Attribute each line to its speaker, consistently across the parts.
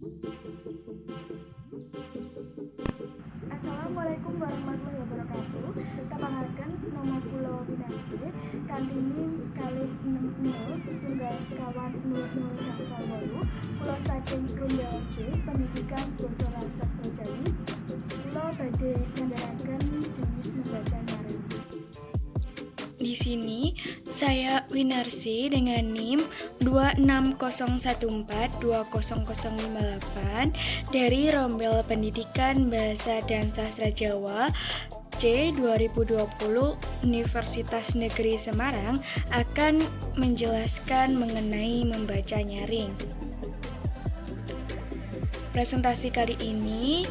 Speaker 1: Assalamualaikum warahmatullahi wabarakatuh. Kepangaken nama kula Winasih kanthi NIM kalih 60 setunggal sekawan 00 gangsal 8. Kula saking Grunda C, Pendidikan Basa lan Sastra Jawi. Kula badhe ngandharaken jenis membaca nyaring.
Speaker 2: Di sini saya Winarsi dengan NIM 26014200058 dari Rombel Pendidikan Bahasa dan Sastra Jawa C 2020 Universitas Negeri Semarang akan menjelaskan mengenai membaca nyaring. Presentasi kali ini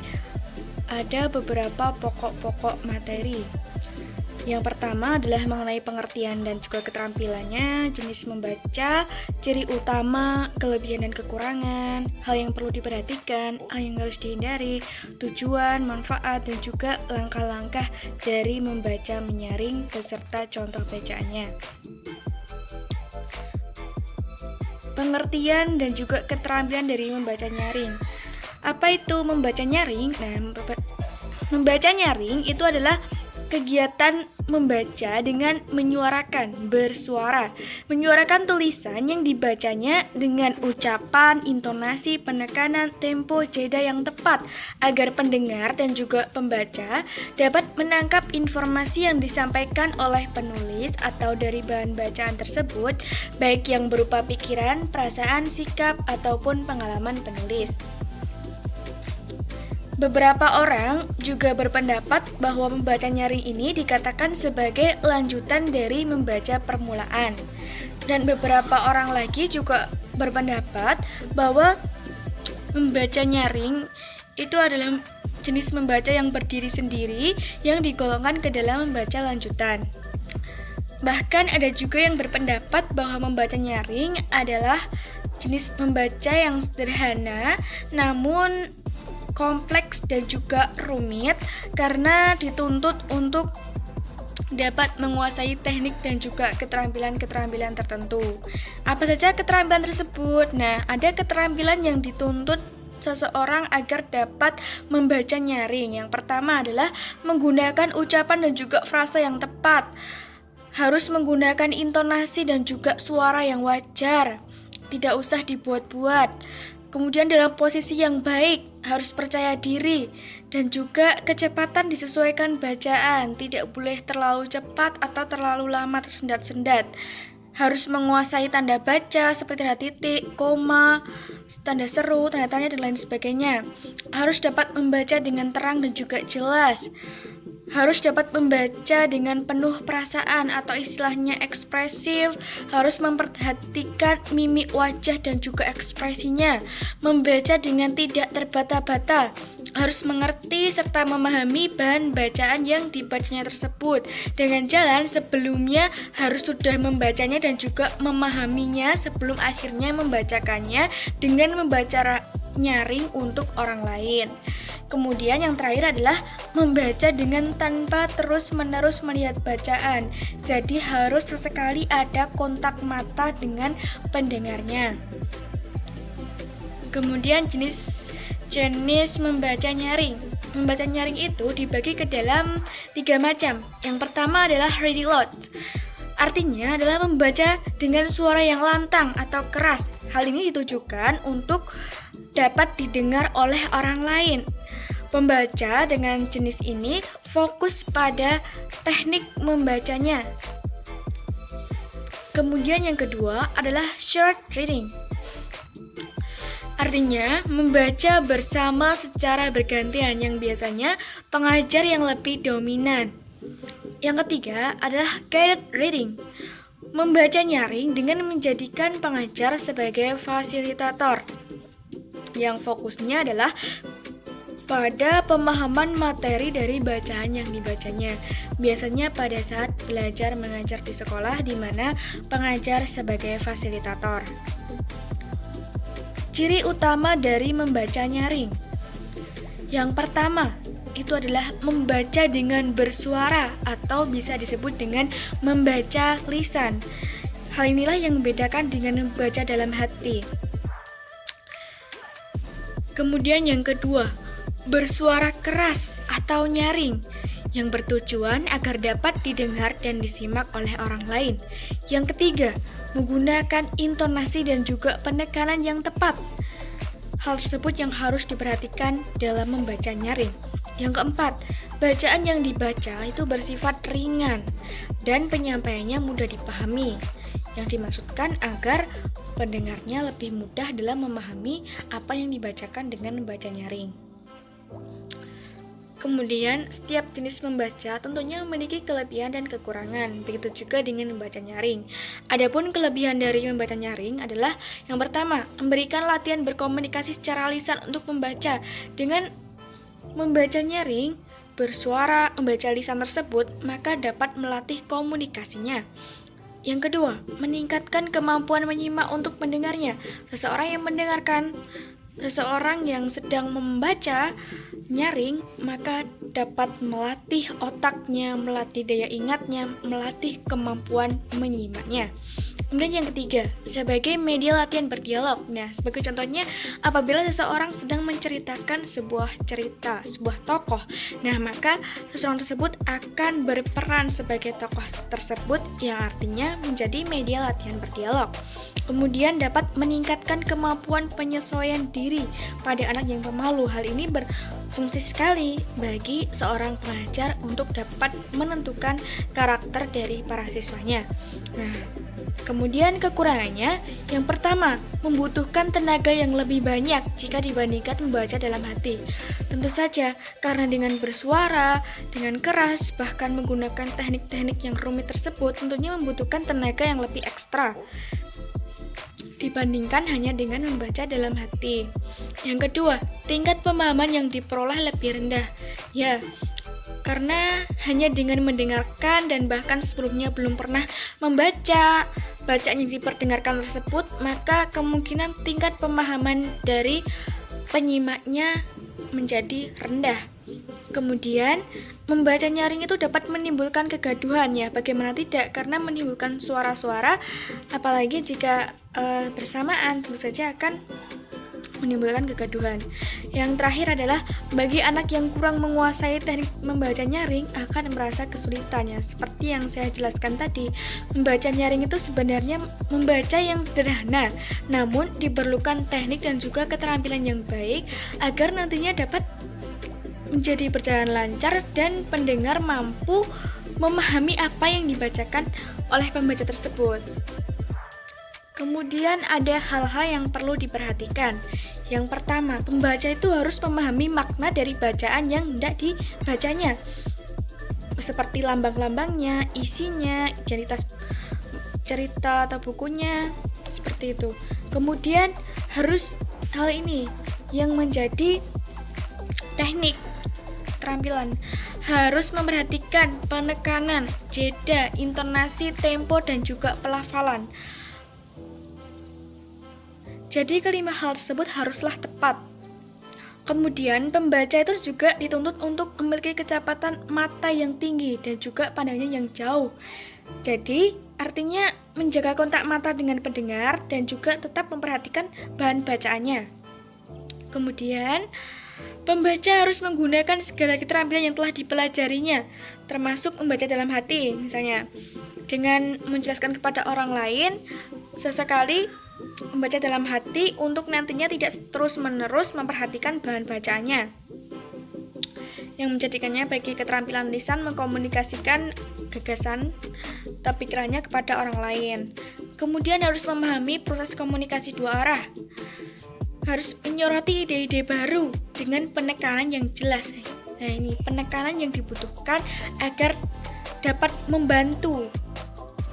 Speaker 2: ada beberapa pokok-pokok materi. Yang pertama adalah mengenai pengertian dan juga keterampilannya, jenis membaca, ciri utama, kelebihan dan kekurangan, hal yang perlu diperhatikan, hal yang harus dihindari, tujuan, manfaat, dan juga langkah-langkah dari membaca menyaring beserta contoh bacaannya. Pengertian dan juga keterampilan dari membaca nyaring. Apa itu membaca nyaring? Nah, membaca nyaring itu adalah kegiatan membaca dengan menyuarakan, bersuara, menyuarakan tulisan yang dibacanya dengan ucapan, intonasi, penekanan, tempo, jeda yang tepat agar pendengar dan juga pembaca dapat menangkap informasi yang disampaikan oleh penulis atau dari bahan bacaan tersebut, baik yang berupa pikiran, perasaan, sikap, ataupun pengalaman penulis. Beberapa orang juga berpendapat bahwa membaca nyaring ini dikatakan sebagai lanjutan dari membaca permulaan. Dan beberapa orang lagi juga berpendapat bahwa membaca nyaring itu adalah jenis membaca yang berdiri sendiri yang digolongkan ke dalam membaca lanjutan. Bahkan ada juga yang berpendapat bahwa membaca nyaring adalah jenis membaca yang sederhana namun kompleks dan juga rumit karena dituntut untuk dapat menguasai teknik dan juga keterampilan-keterampilan tertentu. Apa saja keterampilan tersebut? Nah, ada keterampilan yang dituntut seseorang agar dapat membaca nyaring. Yang pertama adalah menggunakan ucapan dan juga frasa yang tepat. Harus menggunakan intonasi dan juga suara yang wajar. Tidak usah dibuat-buat. Kemudian dalam posisi yang baik, harus percaya diri, dan juga kecepatan disesuaikan bacaan, tidak boleh terlalu cepat atau terlalu lama tersendat-sendat. Harus menguasai tanda baca seperti tanda titik, koma, tanda seru, tanda tanya, dan lain sebagainya. Harus dapat membaca dengan terang dan juga jelas. Harus dapat membaca dengan penuh perasaan atau istilahnya ekspresif, harus memperhatikan mimik wajah dan juga ekspresinya, membaca dengan tidak terbata-bata, harus mengerti serta memahami bahan bacaan yang dibacanya tersebut. Dengan jalan sebelumnya harus sudah membacanya dan juga memahaminya sebelum akhirnya membacakannya dengan membaca nyaring untuk orang lain. Kemudian yang terakhir adalah membaca dengan tanpa terus-menerus melihat bacaan. Jadi harus sesekali ada kontak mata dengan pendengarnya. Kemudian jenis membaca nyaring. Membaca nyaring itu dibagi ke dalam 3 macam. Yang pertama adalah reading loud. Artinya adalah membaca dengan suara yang lantang atau keras. Hal ini ditujukan untuk dapat didengar oleh orang lain. Pembaca dengan jenis ini fokus pada teknik membacanya. Kemudian yang kedua adalah short reading. Artinya membaca bersama secara bergantian yang biasanya pengajar yang lebih dominan. Yang ketiga adalah guided reading. Membaca nyaring dengan menjadikan pengajar sebagai fasilitator. Yang fokusnya adalah pada pemahaman materi dari bacaan yang dibacanya. Biasanya pada saat belajar mengajar di sekolah di mana pengajar sebagai fasilitator. Ciri utama dari membaca nyaring. Yang pertama, itu adalah membaca dengan bersuara atau bisa disebut dengan membaca lisan. Hal inilah yang membedakan dengan membaca dalam hati. Kemudian yang kedua, bersuara keras atau nyaring yang bertujuan agar dapat didengar dan disimak oleh orang lain. Yang ketiga, menggunakan intonasi dan juga penekanan yang tepat. Hal tersebut yang harus diperhatikan dalam membaca nyaring. Yang keempat, bacaan yang dibaca itu bersifat ringan dan penyampaiannya mudah dipahami. Yang dimaksudkan agar pendengarnya lebih mudah dalam memahami apa yang dibacakan dengan membaca nyaring. Kemudian, setiap jenis membaca tentunya memiliki kelebihan dan kekurangan, begitu juga dengan membaca nyaring. Adapun kelebihan dari membaca nyaring adalah yang pertama, memberikan latihan berkomunikasi secara lisan untuk membaca. Dengan membaca nyaring, bersuara, membaca lisan tersebut, maka dapat melatih komunikasinya. Yang kedua, meningkatkan kemampuan menyimak untuk mendengarnya. Seseorang yang sedang membaca nyaring, maka dapat melatih otaknya, melatih daya ingatnya, melatih kemampuan menyimaknya. Kemudian yang ketiga, sebagai media latihan berdialog. Nah, sebagai contohnya, apabila seseorang sedang menceritakan sebuah cerita, sebuah tokoh, nah maka seseorang tersebut akan berperan sebagai tokoh tersebut yang artinya menjadi media latihan berdialog. Kemudian dapat meningkatkan kemampuan penyesuaian diri pada anak yang pemalu. Hal ini berfungsi sekali bagi seorang pengajar untuk dapat menentukan karakter dari para siswanya. Nah, kemudian kekurangannya, yang pertama, membutuhkan tenaga yang lebih banyak jika dibandingkan membaca dalam hati. Tentu saja, karena dengan bersuara, dengan keras, bahkan menggunakan teknik-teknik yang rumit tersebut tentunya membutuhkan tenaga yang lebih ekstra dibandingkan hanya dengan membaca dalam hati. Yang kedua, tingkat pemahaman yang diperoleh lebih rendah. Ya, karena hanya dengan mendengarkan dan bahkan sebelumnya belum pernah membaca bacaan yang diperdengarkan tersebut, maka kemungkinan tingkat pemahaman dari penyimaknya menjadi rendah. Kemudian, membaca nyaring itu dapat menimbulkan kegaduhan, ya, bagaimana tidak, karena menimbulkan suara-suara, apalagi jika bersamaan, tentu saja akan menimbulkan kegaduhan. Yang terakhir adalah bagi anak yang kurang menguasai teknik membaca nyaring akan merasa kesulitannya. Seperti yang saya jelaskan tadi, membaca nyaring itu sebenarnya membaca yang sederhana, namun diperlukan teknik dan juga keterampilan yang baik agar nantinya dapat menjadi berjalan lancar dan pendengar mampu memahami apa yang dibacakan oleh pembaca tersebut. Kemudian ada hal-hal yang perlu diperhatikan. Yang pertama, pembaca itu harus memahami makna dari bacaan yang hendak dibacanya, seperti lambang-lambangnya, isinya, identitas cerita atau bukunya, seperti itu. Kemudian harus hal ini yang menjadi teknik keterampilan, harus memperhatikan penekanan, jeda, intonasi, tempo, dan juga pelafalan. Jadi kelima hal tersebut haruslah tepat. Kemudian pembaca itu juga dituntut untuk memiliki kecepatan mata yang tinggi dan juga pandangannya yang jauh. Jadi artinya menjaga kontak mata dengan pendengar dan juga tetap memperhatikan bahan bacaannya. Kemudian pembaca harus menggunakan segala keterampilan yang telah dipelajarinya, termasuk membaca dalam hati, misalnya dengan menjelaskan kepada orang lain, sesekali membaca dalam hati untuk nantinya tidak terus-menerus memperhatikan bahan bacaannya, yang menjadikannya bagi keterampilan lisan mengkomunikasikan gagasan atau pikirannya kepada orang lain. Kemudian harus memahami proses komunikasi dua arah, harus menyoroti ide-ide baru dengan penekanan yang jelas. Nah, ini penekanan yang dibutuhkan agar dapat membantu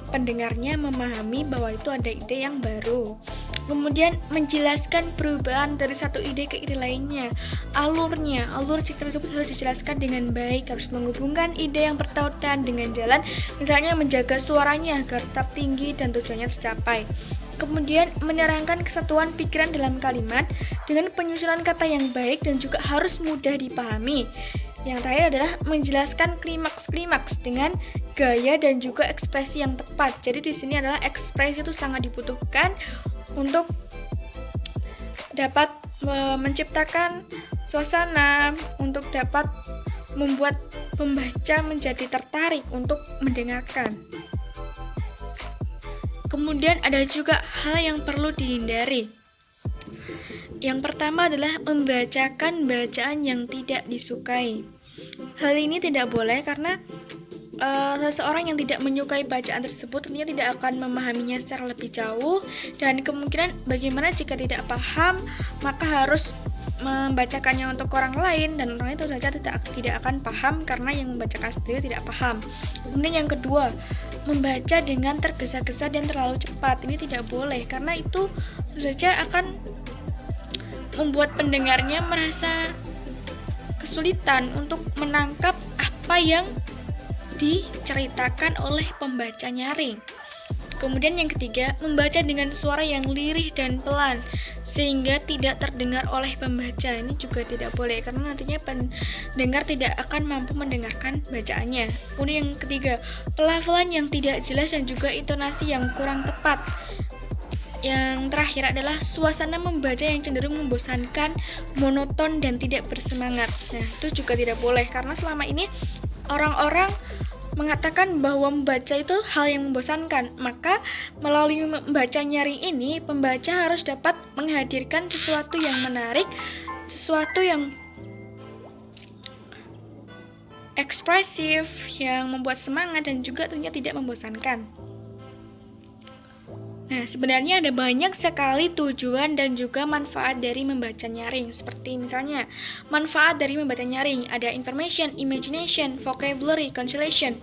Speaker 2: pendengarnya memahami bahwa itu ada ide yang baru. Kemudian menjelaskan perubahan dari satu ide ke ide lainnya, alur cerita tersebut harus dijelaskan dengan baik, harus menghubungkan ide yang bertautan dengan jalan, misalnya menjaga suaranya agar tetap tinggi dan tujuannya tercapai. Kemudian menerangkan kesatuan pikiran dalam kalimat dengan penyusunan kata yang baik dan juga harus mudah dipahami. Yang terakhir adalah menjelaskan klimaks dengan gaya dan juga ekspresi yang tepat. Jadi di sini adalah ekspresi itu sangat dibutuhkan untuk dapat menciptakan suasana untuk dapat membuat pembaca menjadi tertarik untuk mendengarkan. Kemudian ada juga hal yang perlu dihindari. Yang pertama adalah membacakan bacaan yang tidak disukai. Hal ini tidak boleh karena seseorang yang tidak menyukai bacaan tersebut tentunya tidak akan memahaminya secara lebih jauh, dan kemungkinan bagaimana jika tidak paham maka harus membacakannya untuk orang lain, dan orang itu saja tidak akan paham karena yang membacakan sendiri tidak paham. Kemudian yang kedua, membaca dengan tergesa-gesa dan terlalu cepat. Ini tidak boleh karena itu saja akan membuat pendengarnya merasa kesulitan untuk menangkap apa yang diceritakan oleh pembaca nyaring. Kemudian yang ketiga, membaca dengan suara yang lirih dan pelan sehingga tidak terdengar oleh pembaca. Ini juga tidak boleh karena nantinya pendengar tidak akan mampu mendengarkan bacaannya. Kemudian yang ketiga, pelafalan yang tidak jelas dan juga intonasi yang kurang tepat. Yang terakhir adalah suasana membaca yang cenderung membosankan, monoton, dan tidak bersemangat. Nah, itu juga tidak boleh karena selama ini orang-orang mengatakan bahwa membaca itu hal yang membosankan. Maka melalui membaca nyaring ini, pembaca harus dapat menghadirkan sesuatu yang menarik, sesuatu yang ekspresif, yang membuat semangat dan juga tentunya tidak membosankan. Nah, sebenarnya ada banyak sekali tujuan dan juga manfaat dari membaca nyaring. Seperti misalnya, manfaat dari membaca nyaring ada information, imagination, vocabulary, conciliation.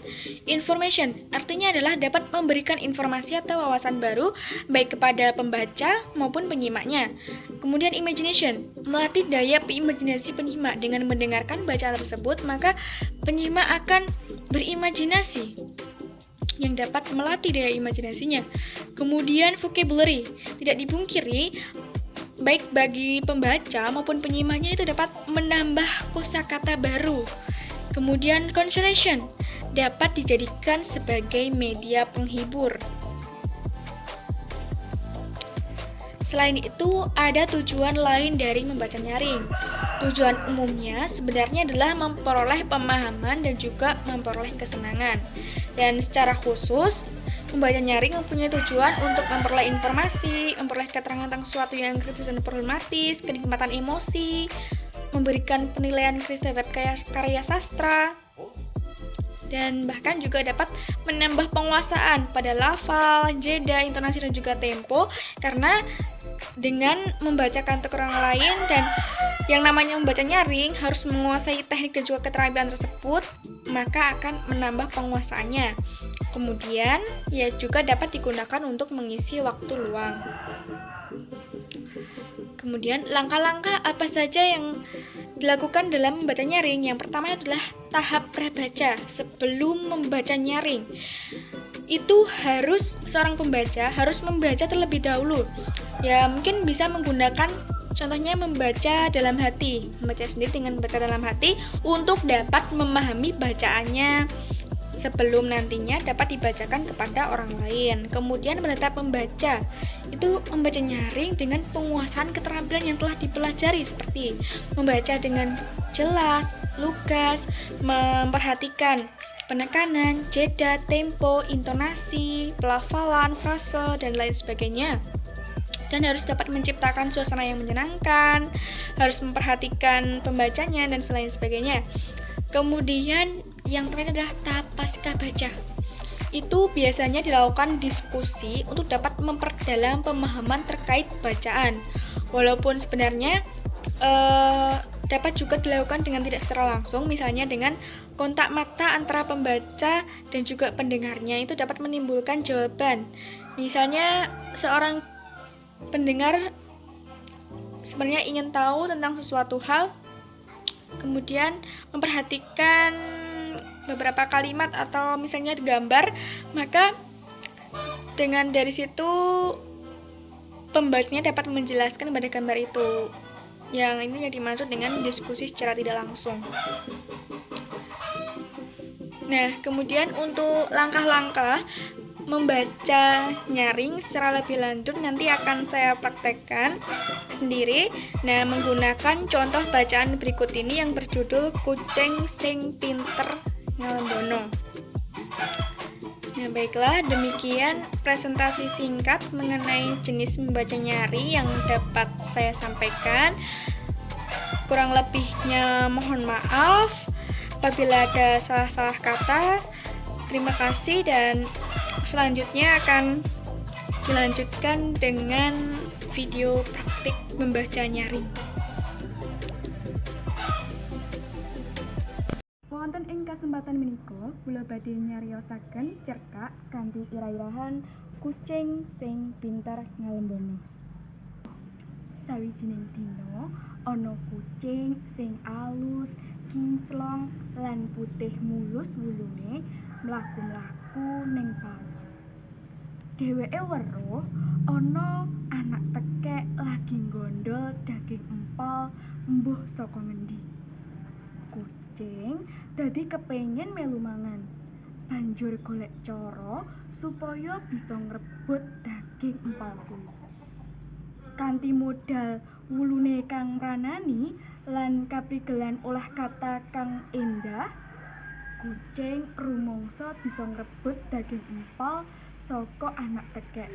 Speaker 2: Information artinya adalah dapat memberikan informasi atau wawasan baru baik kepada pembaca maupun penyimaknya. Kemudian imagination, melatih daya imajinasi penyimak. Dengan mendengarkan bacaan tersebut, maka penyimak akan berimajinasi yang dapat melatih daya imajinasinya. Kemudian vocabulary, tidak dipungkiri baik bagi pembaca maupun penyimaknya itu dapat menambah kosakata baru. Kemudian conciliation, dapat dijadikan sebagai media penghibur. Selain itu, ada tujuan lain dari membaca nyaring. Tujuan umumnya sebenarnya adalah memperoleh pemahaman dan juga memperoleh kesenangan. Dan secara khusus, membaca nyaring mempunyai tujuan untuk memperoleh informasi, memperoleh keterangan tentang sesuatu yang kritis dan problematis, kenikmatan emosi, memberikan penilaian kritis terhadap karya sastra, dan bahkan juga dapat menambah penguasaan pada lafal, jeda, intonasi, dan juga tempo, karena dengan membacakan untuk orang lain dan yang namanya membaca nyaring harus menguasai teknik dan juga keterampilan tersebut, maka akan menambah penguasaannya. Kemudian, ia juga dapat digunakan untuk mengisi waktu luang. Kemudian, langkah-langkah apa saja yang dilakukan dalam membaca nyaring? Yang pertama adalah tahap prabaca. Sebelum membaca nyaring, itu seorang pembaca harus membaca terlebih dahulu. Ya, mungkin bisa menggunakan contohnya membaca dalam hati, membaca sendiri dengan membaca dalam hati untuk dapat memahami bacaannya sebelum nantinya dapat dibacakan kepada orang lain. Kemudian pada tahap membaca, itu membaca nyaring dengan penguasaan keterampilan yang telah dipelajari seperti membaca dengan jelas, lugas, memperhatikan penekanan, jeda, tempo, intonasi, pelafalan, frase, dan lain sebagainya. Dan harus dapat menciptakan suasana yang menyenangkan, harus memperhatikan pembacanya, dan selain sebagainya. Kemudian yang terakhir adalah tahap pasca baca. Itu biasanya dilakukan diskusi untuk dapat memperdalam pemahaman terkait bacaan. Walaupun sebenarnya dapat juga dilakukan dengan tidak secara langsung, misalnya dengan kontak mata antara pembaca dan juga pendengarnya, itu dapat menimbulkan jawaban. Misalnya seorang pendengar sebenarnya ingin tahu tentang sesuatu hal, kemudian memperhatikan beberapa kalimat atau misalnya gambar, maka dengan dari situ pembacanya dapat menjelaskan pada gambar itu. Yang ini yang dimaksud dengan diskusi secara tidak langsung. Nah, kemudian untuk langkah-langkah membaca nyaring secara lebih lanjut nanti akan saya praktekkan sendiri. Nah, menggunakan contoh bacaan berikut ini yang berjudul Kucing Sing Pinter Ngalembono. Nah, baiklah, demikian presentasi singkat mengenai jenis membaca nyari yang dapat saya sampaikan. Kurang lebihnya mohon maaf apabila ada salah-salah kata. Terima kasih, dan selanjutnya akan dilanjutkan dengan video praktik membaca nyaring.
Speaker 1: Wonten ing kasempatan menika kula badhe nyariosaken cerkak kanthi irah-irahan Kucing Sing Pinter Ngalembono. Sawijining dina ana kucing sing alus, kinclong lan putih mulus wulune mlaku-mlaku ning pauh. Dheweke weruh ana anak tekek lagi nggondhol daging empal embuh saka ngendi. Kucing dadi kepengin melu mangan. Banjur golek cara supaya bisa ngrebut daging empal kuwi. Kanthi modal wulune kang ranani lan kaprigelan olah kata kang endah, kucing rumangsa bisa ngrebut daging empal saka anak tekek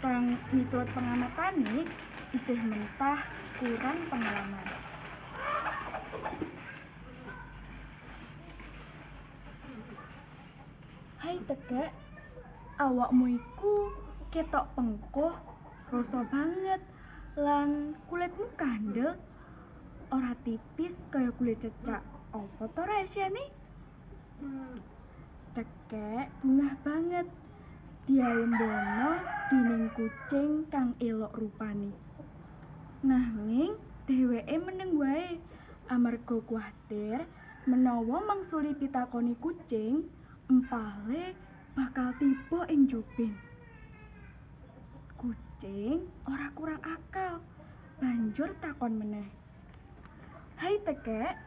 Speaker 1: kang miturut pengamatane isih mentah kurang pengalaman. Hai tekek, awakmu iku ketok pengkoh, rasa banget, lan kulitmu kandel, ora tipis kaya kulit cecak. Apa to rahasiane? Tekek bungah banget, dialembono dening kucing kang elok rupane. Nanging dheweke meneng wae amarga kuwatir menawa mangsuli pitakoni kucing, empale bakal tiba ing jubing. Kucing ora kurang akal, banjur takon meneh. Hai tekek,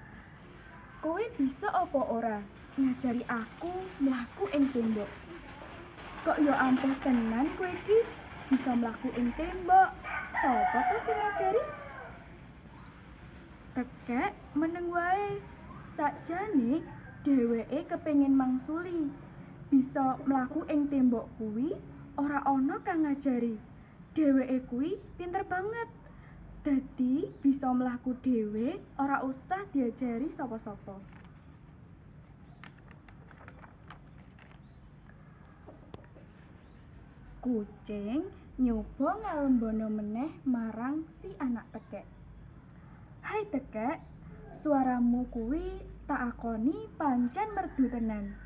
Speaker 1: kowe bisa apa ora ngajari aku mlaku ing tembok? Kok ya ampuh tenan kowe iki bisa mlaku ing tembok? Sapa to sing ngajari? Tekek meneng wae, sakjane dheweke kepengin mangsuli bisa mlaku ing tembok kuwi ora ana kang ngajari. Dheweke kuwi pinter banget. Dadi bisa mlaku dhewe ora usah diajari sapa-sapa. Kucing nyoba ngalembono meneh marang si anak tekek. Hai tekek, suaramu kuwi tak akoni pancen merdu tenan.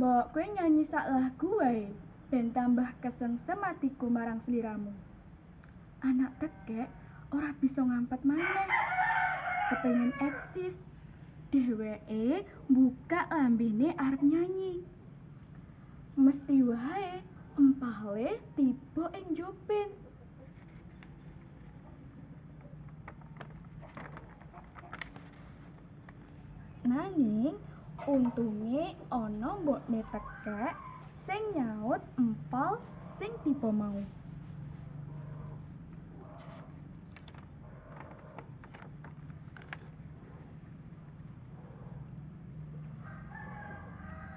Speaker 1: Mbok kowe nyanyi sak lagu wae ben tambah kesengsem atiku marang sliramu. Anak tekek ora bisa ngampet maneh. Kepengin eksis, dheweke buka lambene arep nyanyi. Mesti wae empale tiba ing jubing. Nanging untunge ana mbokne tekek sing nyaut empal sing tiba mau.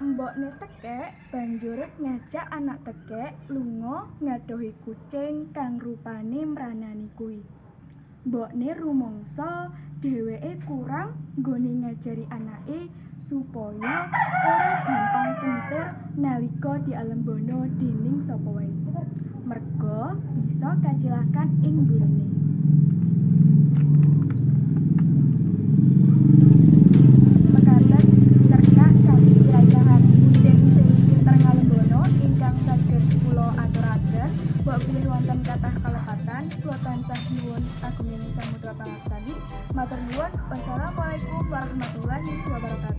Speaker 1: Mbokne tekek banjur ngajak anak tekek lunga ngadohi kucing kang rupane mranani kuwi. Mbokne rumangsa dheweke kurang nggone ngajari anake supaya ora gampang kentir nalika dialembono dening sapa wae. Merga bisa kacilakan ing burine. Mekaten cerkak kanthi irah-irahan Kucing Sing Pinter Ngalembono ingkang saged kula aturaken, mbok bilih wonten kathah kalepatan, kula tansah nyuwun agunging samudra pangarsani. Matur nuwun. Wassalamualaikum warahmatullahi wabarakatuh.